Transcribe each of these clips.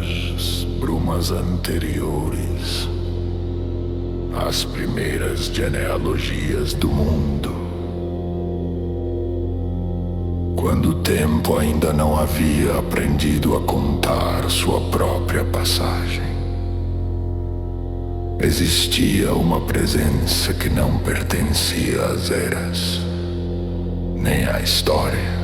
as brumas anteriores, as primeiras genealogias do mundo, quando o tempo ainda não havia aprendido a contar sua própria passagem. Existia uma presença que não pertencia às eras, nem à história,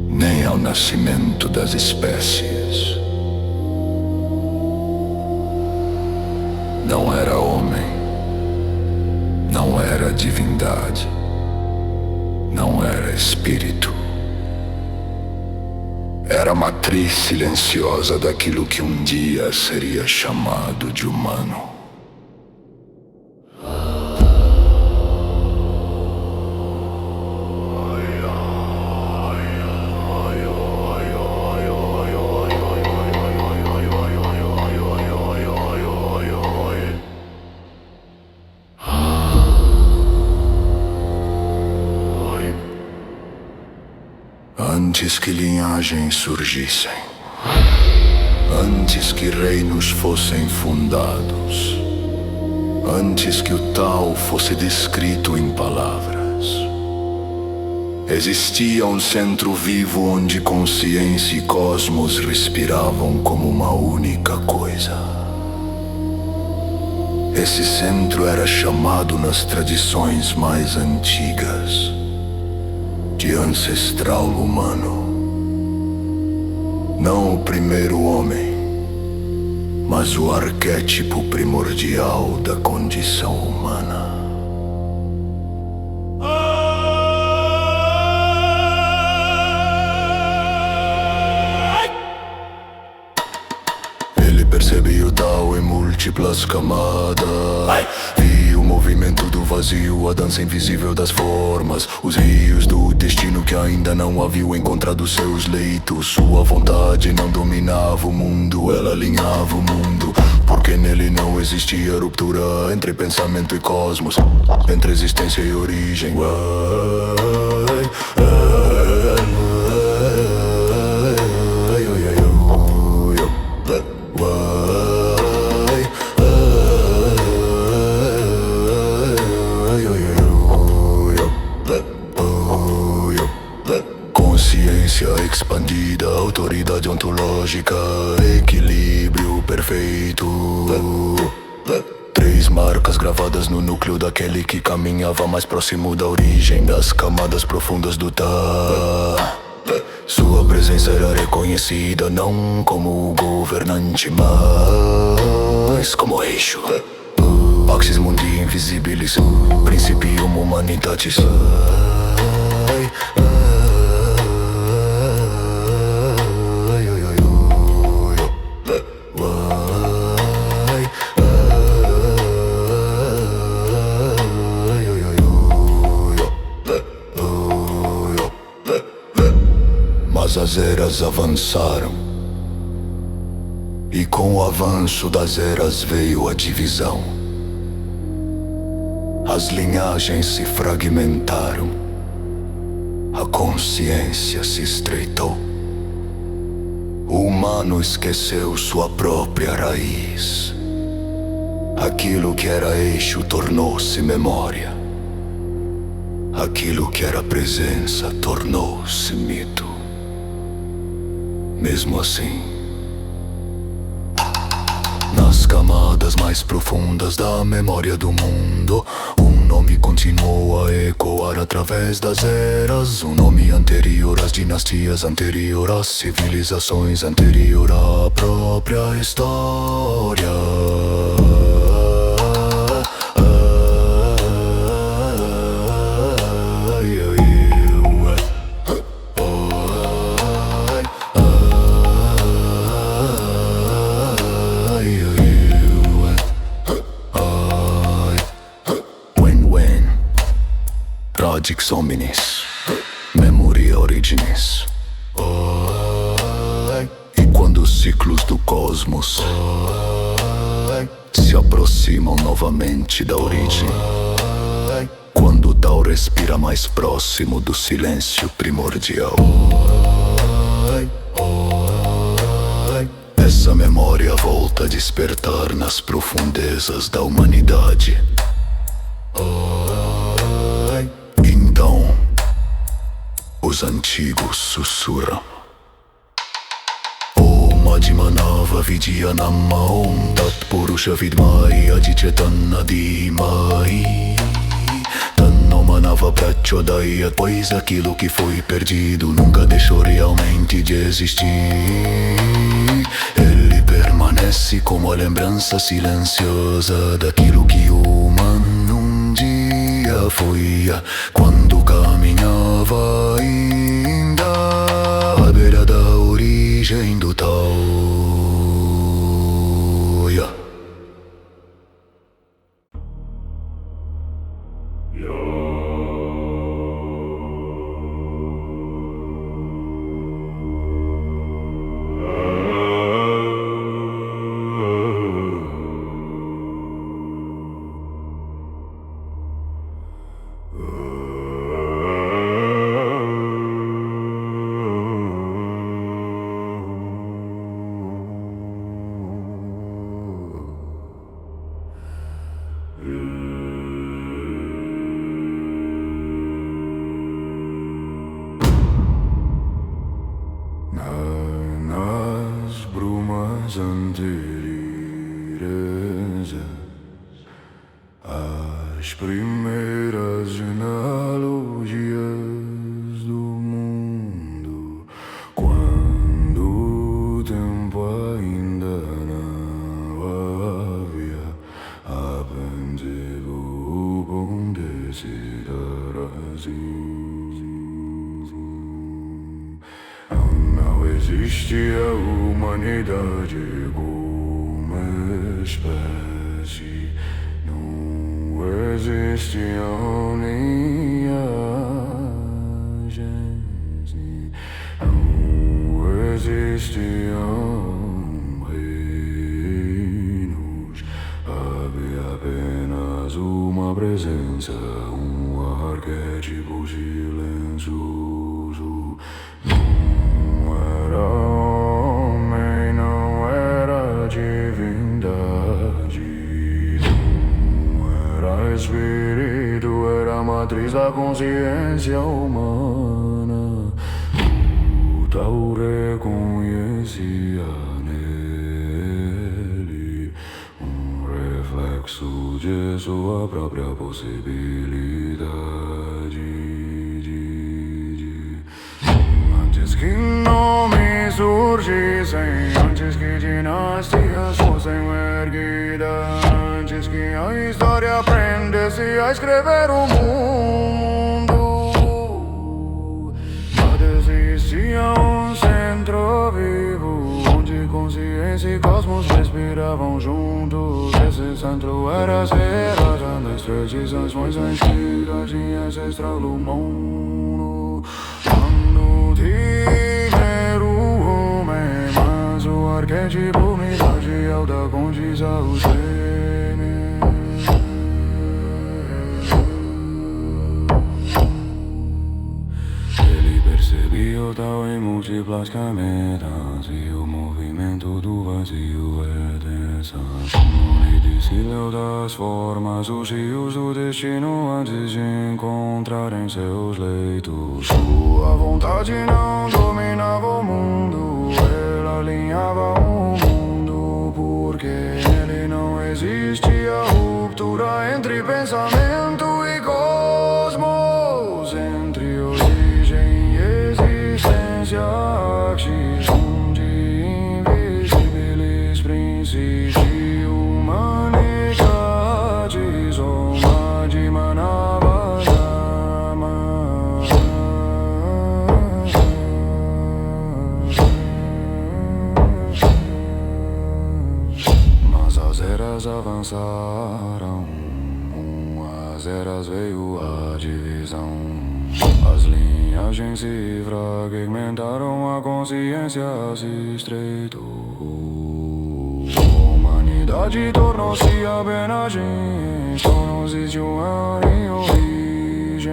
nem ao nascimento das espécies. Não era homem, não era divindade, não era espírito. Era a matriz silenciosa daquilo que um dia seria chamado de humano. Antes que linhagens surgissem, antes que reinos fossem fundados, antes que o tal fosse descrito em palavras, existia um centro vivo onde consciência e cosmos respiravam como uma única coisa. Esse centro era chamado nas tradições mais antigas de ancestral humano. Não o primeiro homem, mas o arquétipo primordial da condição humana. Ele percebia o tal em múltiplas camadas. Via o movimento do vazio, a dança invisível das formas, os rios do destino que ainda não haviam encontrado seus leitos. Sua vontade não dominava o mundo, ela alinhava o mundo, porque nele não existia ruptura entre pensamento e cosmos, entre existência e origem. Consciência expandida, autoridade ontológica, equilíbrio perfeito. Três marcas gravadas no núcleo daquele que caminhava mais próximo da origem, das camadas profundas do Tá. Sua presença era reconhecida não como governante, mas como eixo. Axis mundi invisibilis, principium humanitatis. Mas as eras avançaram, e com o avanço das eras veio a divisão. As linhagens se fragmentaram, a consciência se estreitou. O humano esqueceu sua própria raiz. Aquilo que era eixo tornou-se memória. Aquilo que era presença tornou-se mito. Mesmo assim, nas camadas mais profundas da memória do mundo, um nome continuou a ecoar através das eras. Um nome anterior às dinastias, anterior às civilizações, anterior à própria história. Radix hominis, memoria originis. E quando os ciclos do cosmos se aproximam novamente da origem, quando o Tao respira mais próximo do silêncio primordial, volta a despertar nas profundezas da humanidade. Então, os antigos sussurram: Madhimanava Vidyanamahom Tat Purusha Vidmai Adichetana Dhimai Tanno Manava Prachodayat. Pois aquilo que foi perdido nunca deixou realmente de existir. Ele permanece como a lembrança silenciosa daquilo que o humano um dia foi, quando caminhava ainda à beira da origem do tal. Nas brumas anteriores, as primeiras genealogias do mundo, quando o tempo ainda não havia aprendido o bom de se dar assim. Não existe a humanidade como espécie, não existe nem a gente, não existe reinos, havia apenas uma presença, um arquétipo silencioso. Homem não era divindade, não era espírito, era a matriz da consciência humana. O tal reconhecia nele um reflexo de sua própria possibilidade. Antes que nomes surgissem, antes que dinastias fossem erguidas, antes que a história aprendesse a escrever o mundo, já existia um centro vivo, onde consciência e cosmos respiravam juntos. Esse centro era a serra das tradições antigas de ancestral do mundo. Primeiro homem, mas o arquétipo unidade da condição o sêmen. Ele percebeu tal em múltiplas cameras e o movimento do vazio é densa. Ele descilhou das formas, os rios do destino antes de encontrarem seus leitos. Sua vontade não dominava o mundo, ela alinhava o mundo, porque nele não existia ruptura entre pensamento e cosmos, entre origem e existência, axis de invisíveis princípios de humanidade, soma de Manavadama. Mas as eras avançaram, as eras veio a divisão, as linhagens se fragmentaram, a consciência se estreitou. A humanidade tornou-se apenas gente, tornou-se de uma origem,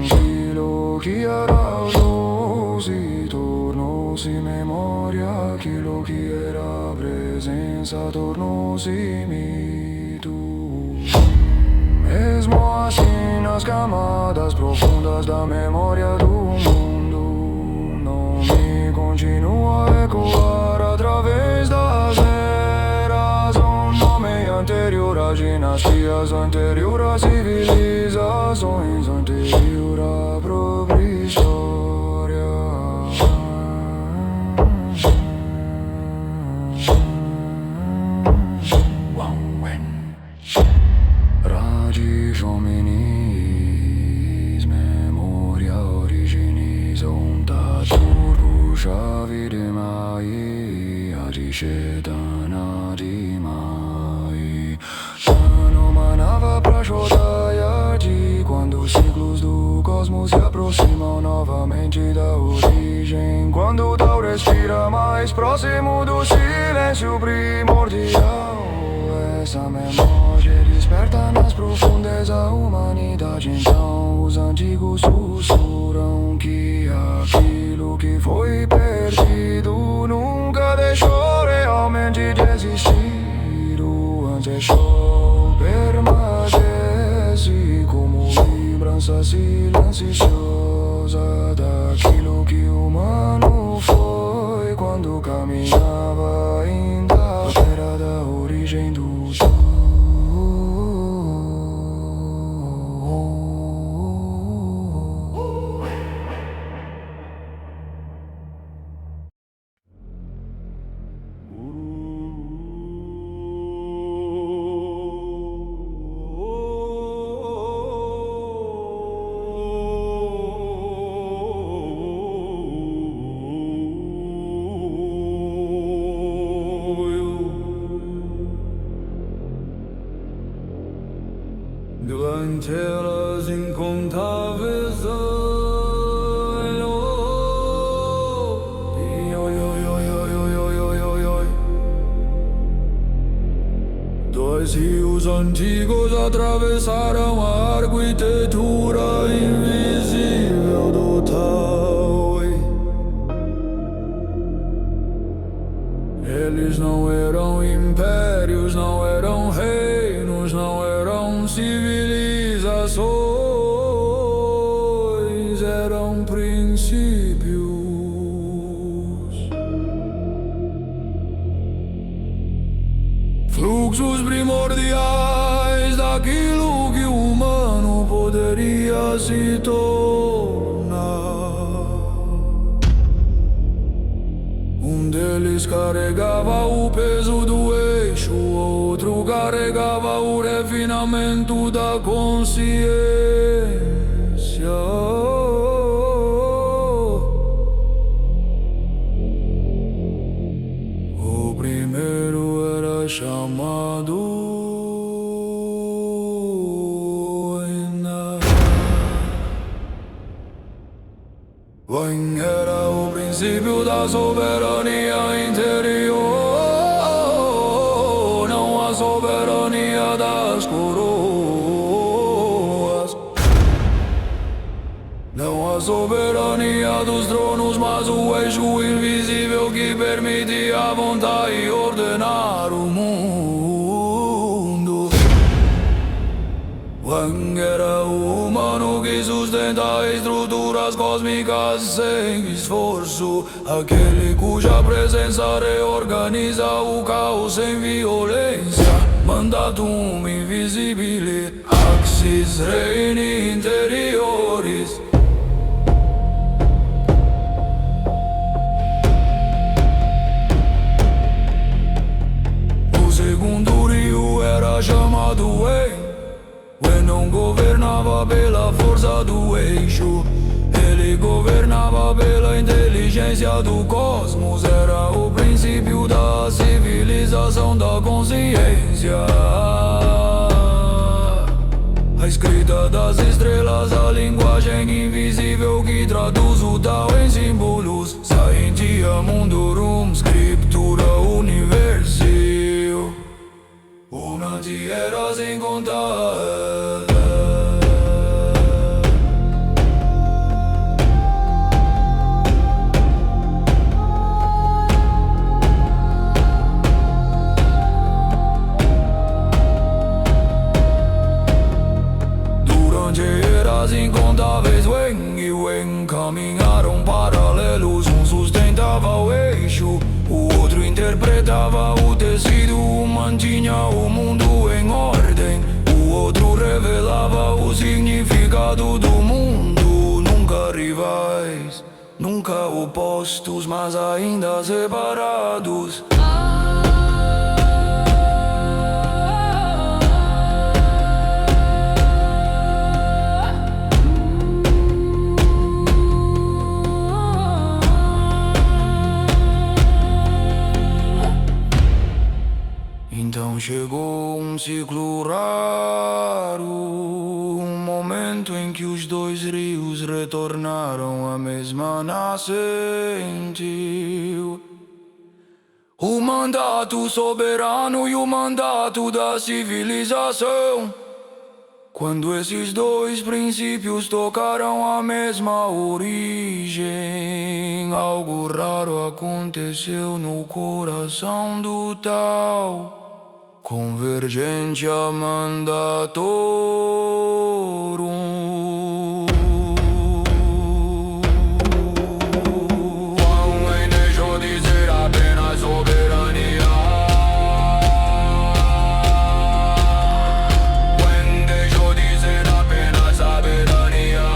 aquilo que arrasou se tornou tornou-se memória, aquilo que era presença tornou-se mito. Mesmo assim, nas camadas profundas da memória do mundo, não me continua a ecoar através das eras. Um nome anterior a dinastias, anterior a civilizações, anterior à própria história. Radici hominis, memoria originis, onda turbuja videmai, adicetana dimai. Anomanava pra Jodayati, quando os ciclos do cosmos se aproximam novamente da origem, quando o Tao respira mais próximo do silêncio primordial. Essa memória desperta nas profundezas da humanidade. Então os antigos sussurram que aquilo que foi perdido nunca deixou realmente de existir. O anteixo permanece como lembrança silenciosa daquilo que o humano foi quando caminhava ainda à beira da origem do durante as incontáveis dois rios antigos atravessaram a arquitetura invisível do Tao. Eles não eram impérios, não eram reinos, não eram civilizações, eram princípios. Fluxos primordiais daquilo que o humano poderia se tornar. Um deles carregava o peso do eixo, o outro carregava o refinamento da consciência. O primeiro era chamado Wen, era o princípio da soberania interior, não a soberania das coroas, não a soberania dos tronos, mas o eixo invisível que permite a vontade e ordenar o mundo. Wen era o humano que sustenta estruturas cósmicas sem esforço, aquele cuja presença reorganiza o caos sem violência. Mandatum invisibile, axis reini interiores. O segundo rio era chamado Wen. Wen não governava pela força do eixo, ele governava pela inteligência do cosmos. Era o princípio da civilização da consciência. A escrita das estrelas, a linguagem invisível que traduz o Tao em símbolos. Scientia mundorum, scriptura universil. Una de eras incontadas. opostos, mas ainda separados. Então chegou um ciclo raro, um momento em que os dois rios retornaram à mesma nascente. O mandato soberano e o mandato da civilização. Quando esses dois princípios tocaram a mesma origem, algo raro aconteceu no coração do tal. Convergência mandatorum. Alguém deixou de ser apenas soberania. Quem deixou de ser apenas sabedoria.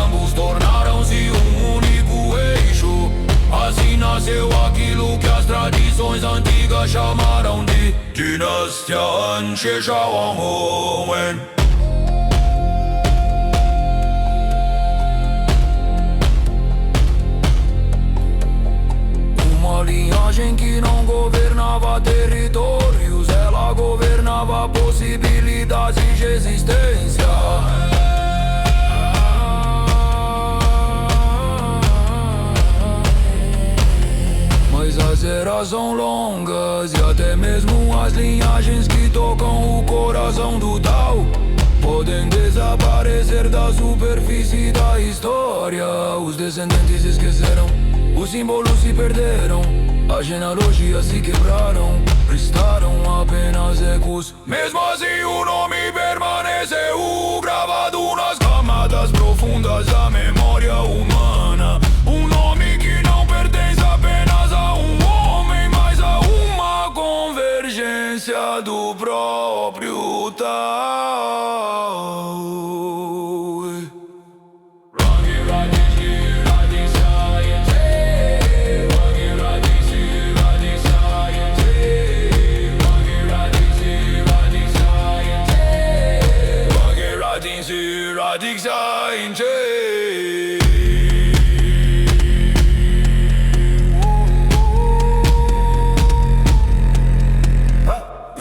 Ambos tornaram-se um único eixo. Assim nasceu aquilo que as tradições antigas chamaram de dinastia Ansheshawanhoen. Uma linhagem que não governava territórios, ela governava possibilidades de existência. As eras são longas e até mesmo as linhagens que tocam o coração do tal podem desaparecer da superfície da história. Os descendentes esqueceram, os símbolos se perderam, as genealogias se quebraram, restaram apenas ecos. Mesmo assim o nome permaneceu gravado nas camadas profundas da memória humana. Um nome que não pertence apenas a um homem, mas a uma convergência do próprio tal.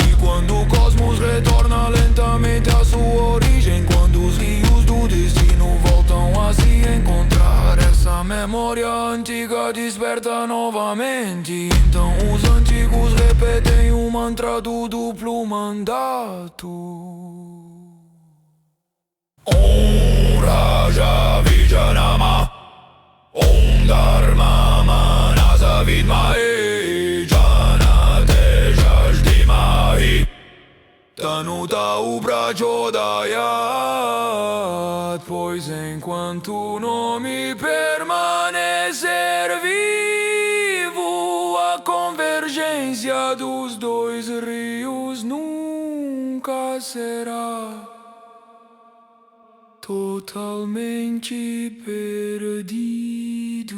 E quando o cosmos retorna lentamente à sua origem, quando os rios do destino voltam a se encontrar, essa memória antiga desperta novamente. Então os antigos repetem o mantra do duplo mandato. Om Raja Vijanama, Om Dharma Manasa Vidmahe, Janate Jasdimahi, Tanuta Uprajodayat. Pois enquanto o nome permanecer vivo, a convergência dos dois rios nunca será totalmente perdido.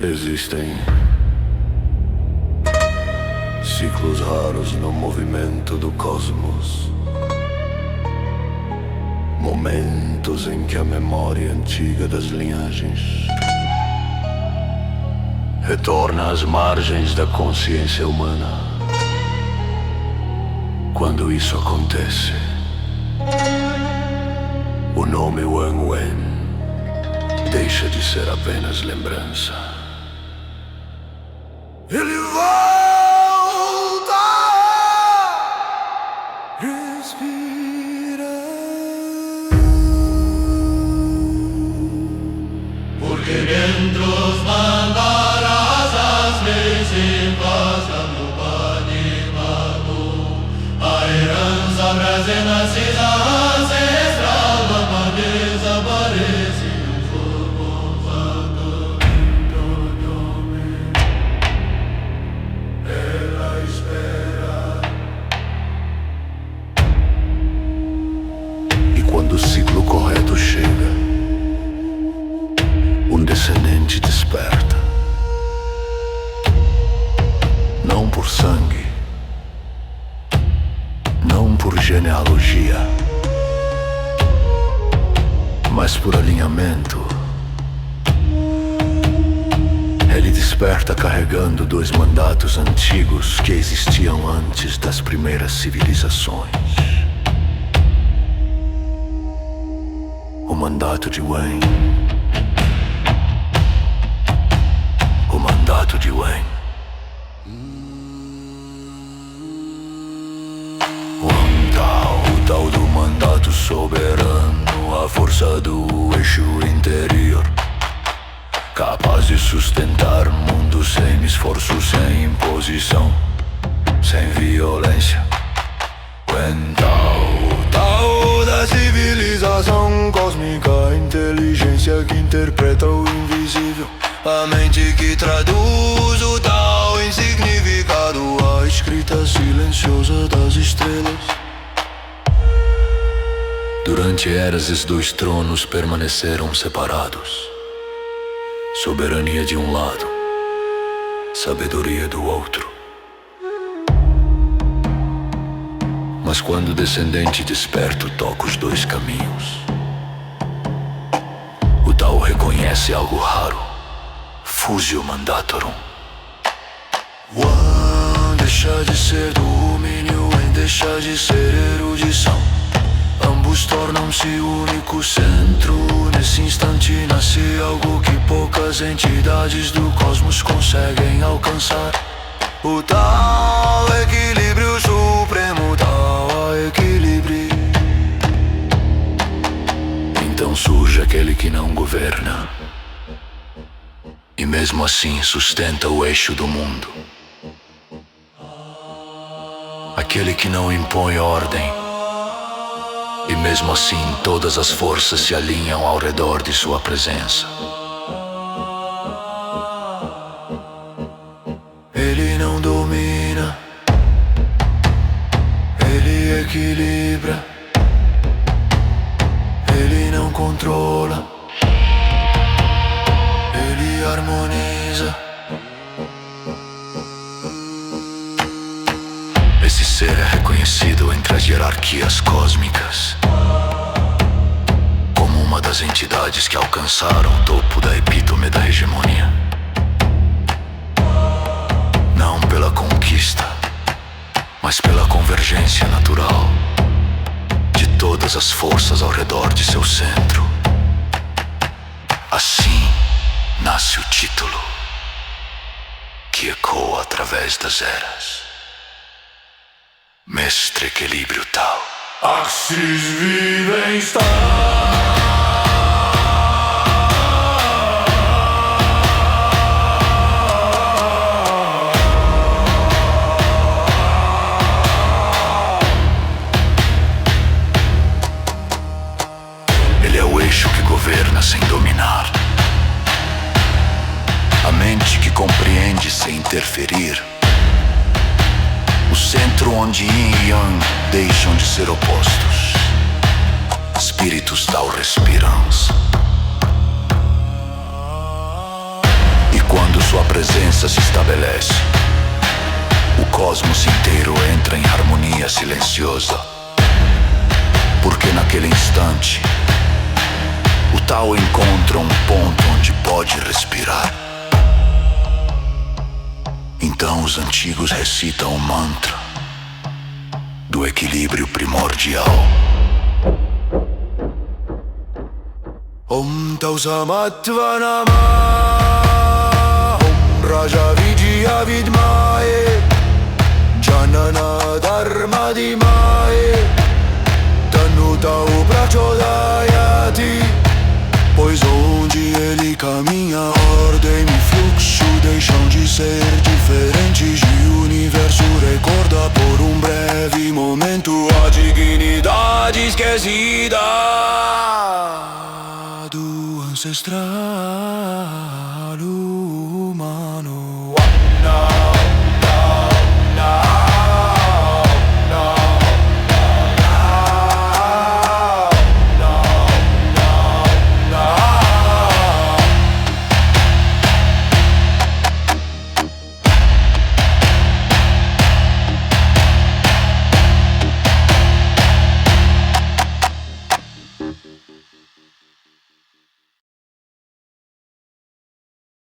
Existem ciclos raros no movimento do cosmos. Momentos em que a memória antiga das linhagens retorna às margens da consciência humana. Quando isso acontece, o nome Wen Wen deixa de ser apenas lembrança. Ele volta, respira, porque dentro os mandarás as principas do Padimatu, a herança brasileira ancestral vai desaparecer. Quando o ciclo correto chega, um descendente desperta, não por sangue, não por genealogia, mas por alinhamento. Ele desperta carregando 2 mandatos antigos que existiam antes das primeiras civilizações. O mandato de Wen, o mandato de Wen. Wen Tao, o tal do mandato soberano, a força do eixo interior, capaz de sustentar mundo sem esforço, sem imposição, sem violência. Wen Tao, o Tao da civilização cósmica, a inteligência que interpreta o invisível, a mente que traduz o Tao em significado, a escrita silenciosa das estrelas. Durante eras, esses 2 tronos permaneceram separados. Soberania de um lado, sabedoria do outro. Mas quando o descendente desperto toca os 2 caminhos, o Tao reconhece algo raro: Fusio Mandatorum. Wan deixa de ser domínio, Wen deixa de ser erudição. Ambos tornam-se único centro. Nesse instante nasce algo que poucas entidades do cosmos conseguem alcançar. O Tao, equilíbrio supremo, Tao, equilíbrio. Então surge aquele que não governa e mesmo assim sustenta o eixo do mundo. Aquele que não impõe ordem e mesmo assim todas as forças se alinham ao redor de sua presença. Ele não domina, ele equilibra, ele não controla, ele harmoniza. Esse ser é reconhecido entre as hierarquias cósmicas como uma das entidades que alcançaram o topo da epítome da hegemonia. Não pela conquista, mas pela convergência natural de todas as forças ao redor de seu centro. Assim nasce o título que ecoa através das eras: Mestre Equilíbrio Tao. Axis vive está. Ele é o eixo que governa sem dominar, a mente que compreende sem interferir, o centro onde Yin e Yang deixam de ser opostos. Espíritos Tao respiram. E quando sua presença se estabelece, o cosmos inteiro entra em harmonia silenciosa. Porque naquele instante o Tao encontra um ponto onde pode respirar. Então os antigos recitam o mantra do equilíbrio primordial. Om Tao Samatva Namah, Om Raja Vijaya Vidmaye, Janana Dharma Dhimaye, Tanu Tao Prachodayati. Pois onde ele caminha, ordem e fluxo deixam de ser diferentes. E o universo recorda por um breve momento a dignidade esquecida do ancestral.